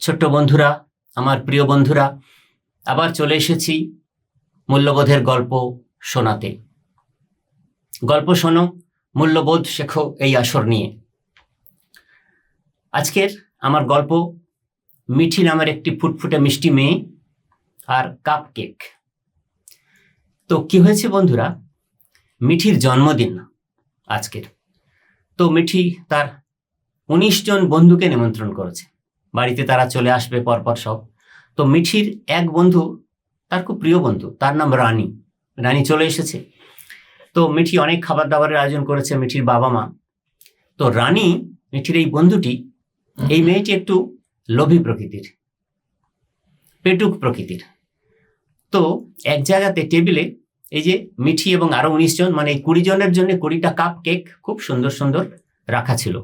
ছোট্ট বন্ধুরা, আমার প্রিয় বন্ধুরা, আবার চলে এসেছি মূল্যবোধের গল্প শোনাতে। গল্প শোনো, মূল্যবোধ শেখো, এই আসর নিয়ে। আজকের আমার গল্প মিঠি নামের একটি ফুটফুটে মিষ্টি মেয়ে আর কাপ কেক। তো কি হয়েছে বন্ধুরা, মিঠির জন্মদিন আজকের। তো মিঠি তার ১৯ জন বন্ধুকে নিমন্ত্রণ করেছে, বাড়িতে তারা চলে আসবে পরপর সব। তো মিঠির এক বন্ধু, তার খুব প্রিয় বন্ধু, তার নাম রানী। রানী চলে এসেছে। তো মিঠি অনেক খাবার দাবারের আয়োজন করেছে, মিঠির বাবা মা। তো রানী, মিঠির এই বন্ধুটি, এই মেয়েটি একটু লোভী প্রকৃতির, পেটুক প্রকৃতির। তো এক জায়গাতে টেবিলে এই যে মিঠি এবং আরো ১৯ জন, মানে এই ২০ জনের জন্য ২০টা কাপ কেক খুব সুন্দর সুন্দর রাখা ছিল।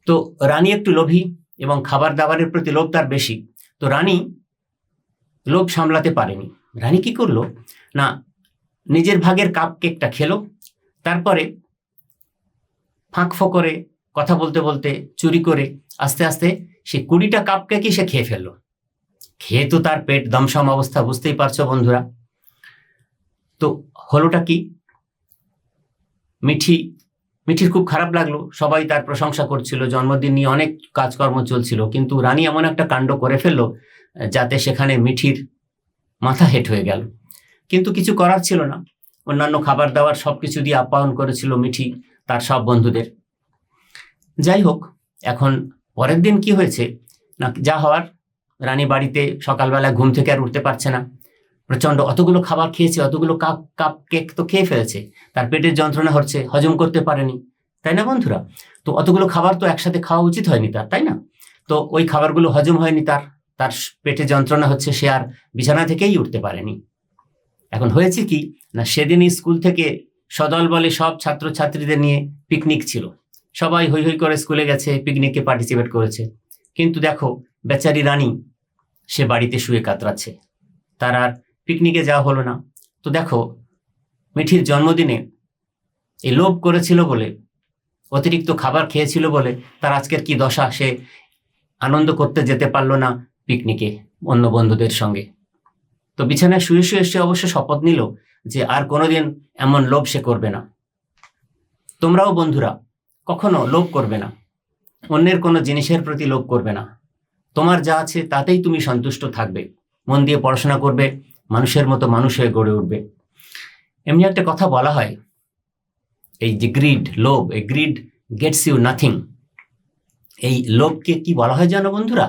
তো রানী একটু লোভী এবং খাবার দাবারের প্রতি লোভ তার বেশি। তো রানী লোভ সামলাতে পারেনি। রানী কি করলো না, নিজের ভাগের কাপ কেকটা খেলো, তারপরে ফাঁক ফোকরে কথা বলতে বলতে চুরি করে আস্তে আস্তে সে ২০টা কাপ কেকই সে খেয়ে ফেললো। খেয়ে তো তার পেট দমসম অবস্থা, বুঝতেই পারছো বন্ধুরা। তো হলোটা কি, মিঠির খুব খারাপ লাগলো। সবাই তার প্রশংসা করছিল, জন্মদিন নিয়ে অনেক কাজকর্ম চলছিল, কিন্তু রানী এমন একটা কাণ্ড করে ফেললো যাতে সেখানে মিঠির মাথা হেট হয়ে গেল। কিন্তু কিছু করার ছিল না, অন্যান্য খাবার দাবার সবকিছু দিয়ে আপ্যায়ন করেছিল মিঠি তার সব বন্ধুদের। যাই হোক, এখন পরের দিন কি হয়েছে না, যা হওয়ার, রানী বাড়িতে সকালবেলা ঘুম থেকে আর উঠতে পারছে না। প্রচন্ড অতগুলো খাবার খেয়েছে, অতগুলো কাপ কেক তো খেয়ে ফেলেছে, তার পেটের যন্ত্রণা হচ্ছে, হজম করতে পারেনি, তাই না বন্ধুরা? তো অতগুলো খাবার তো একসাথে খাওয়া উচিত হয়নি তার, তাই না? তো ওই খাবারগুলো হজম হয়নি তার, তার পেটে যন্ত্রণা হচ্ছে, সে আর বিছানা থেকেই উঠতে পারেনি। এখন হয়েছে কি না, সেদিনই স্কুল থেকে সদল বলে সব ছাত্রছাত্রীদের নিয়ে পিকনিক ছিল। সবাই হৈ হৈ করে স্কুলে গেছে, পিকনিকে পার্টিসিপেট করেছে। কিন্তু দেখো, বেচারি রানী সে বাড়িতে শুয়ে কাতরাচ্ছে, তার আর পিকনিকে যাওয়া হলো না। তো দেখো, মিঠির জন্মদিনে এই লোভ করেছিল বলে, অতিরিক্ত খাবার খেয়েছিল বলে তার আজকের কি দশা, সে আনন্দ করতে যেতে পারলো না পিকনিকে অন্য বন্ধুদের সঙ্গে। তো বিছানায় শুয়ে শুয়ে সে অবশ্য শপথ নিল যে আর কোনোদিন এমন লোভ সে করবে না। তোমরাও বন্ধুরা কখনো লোভ করবে না, অন্যের কোনো জিনিসের প্রতি লোভ করবে না। তোমার যা আছে তাতেই তুমি সন্তুষ্ট থাকবে, মন দিয়ে পড়াশোনা করবে, মানুষের মতো মানুষ হয়ে গড়ে উঠবে। এমনি একটা কথা বলা হয়, এই যে গ্রিড, লোভ, এই গ্রিড গেটস ইউ নাথিং। এই লোভকে কি বলা হয় জানো বন্ধুরা?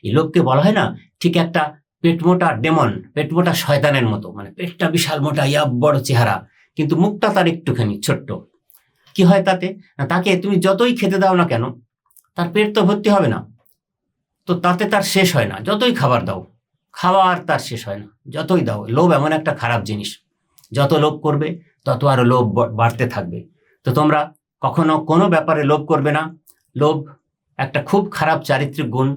এই লোভকে বলা হয় না, ঠিক একটা পেটমোটা ডেমন, পেটমোটা শয়তানের মতো, মানে পেটটা বিশাল মোটা, ইয়া বড় চেহারা, কিন্তু মুখটা তার একটুখানি ছোট্ট। কি হয় তাতে? তাকে তুমি যতই খেতে দাও না কেন, তার পেট তো ভর্তি হবে না, তো তাতে তার শেষ হয় না। যতই খাবার দাও, খাবার তার শেষ হয় না, যতই দাও। লোভ এমন একটা খারাপ জিনিস, যত লোভ করবে তত আরো লোভ বাড়তে থাকবে। তো তোমরা কখনো কোনো ব্যাপারে লোভ করবে না। লোভ একটা খুব খারাপ চারিত্রিক গুণ।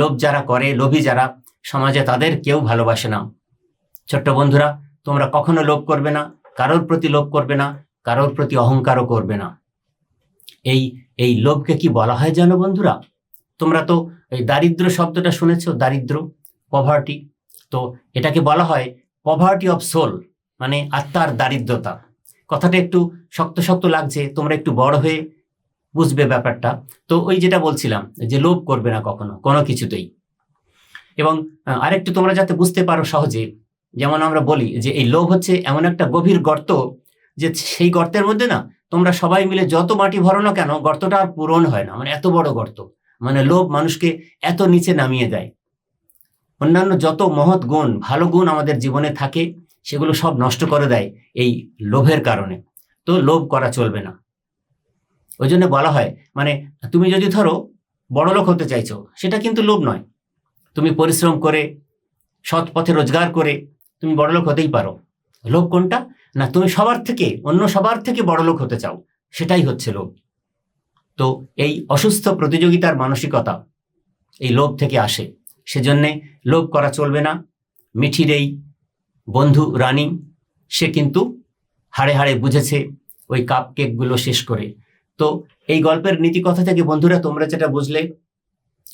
লোভ যারা করে, লোভী যারা, সমাজে তাদের কেউ ভালোবাসে না। ছোট্ট বন্ধুরা, তোমরা কখনো লোভ করবে না, কারোর প্রতি লোভ করবে না, কারোর প্রতি অহংকারও করবে না। এই লোভকে কি বলা হয় জানো বন্ধুরা? তোমরা তো এই দারিদ্র শব্দটা শুনেছো, দারিদ্র, পভার্টি। তো এটাকে বলা হয় পভার্টি অফ সোল, মানে আত্মার দারিদ্রতা। কথাটা একটু শক্ত শক্ত লাগছে, তোমরা একটু বড় হয়ে বুঝবে ব্যাপারটা। তো ওই যেটা বলছিলাম, যে লোভ করবে না কখনো কোনো কিছুতেই। এবং আরেকটু তোমরা যাতে বুঝতে পারো সহজে, যেমন আমরা বলি যে এই লোভ হচ্ছে এমন একটা গভীর গর্ত, যে সেই গর্তের মধ্যে না তোমরা সবাই মিলে যত মাটি ভরো না কেন, গর্তটা আর পূরণ হয় না, মানে এত বড় গর্ত। মানে লোভ মানুষকে এত নিচে নামিয়ে দেয়। অন্যান্য যত মহৎ গুণ, ভালো গুণ আমাদের জীবনে থাকে, সেগুলো সব নষ্ট করে দেয় এই লোভের কারণে। তো লোভ করা চলবে না। ওই জন্য বলা হয়, মানে তুমি যদি ধরো বড়লোক হতে চাইছো, সেটা কিন্তু লোভ নয়। তুমি পরিশ্রম করে, সৎ পথে রোজগার করে তুমি বড়লোক হতেই পারো। লোভ কোনটা না, তুমি অন্য সবার থেকে বড়লোক হতে চাও, সেটাই হচ্ছে লোভ। তো এই অসুস্থ প্রতিযোগিতার মানসিকতা এই লোভ থেকে আসে, সেজন্যে লোভ করা চলবে না। মিঠির এই বন্ধু রানী, সে কিন্তু হাড়ে হাড়ে বুঝেছে ওই কাপ কেকগুলো শেষ করে। তো এই গল্পের নীতি কথা থেকে বন্ধুরা তোমরা যেটা বুঝলে,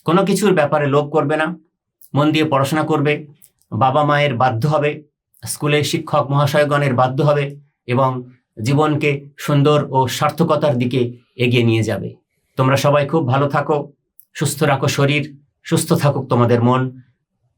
কোনো কিছুর ব্যাপারে লোভ করবে না, মন দিয়ে পড়াশোনা করবে, বাবা মায়ের বাধ্য হবে, স্কুলের শিক্ষক মহাশয়গণের বাধ্য হবে এবং জীবনকে সুন্দর ও সার্থকতার দিকে এগিয়ে নিয়ে যাবে। তোমরা সবাই খুব ভালো থাকো, সুস্থ রাখো শরীর, সুস্থ থাকুক তোমাদের মন।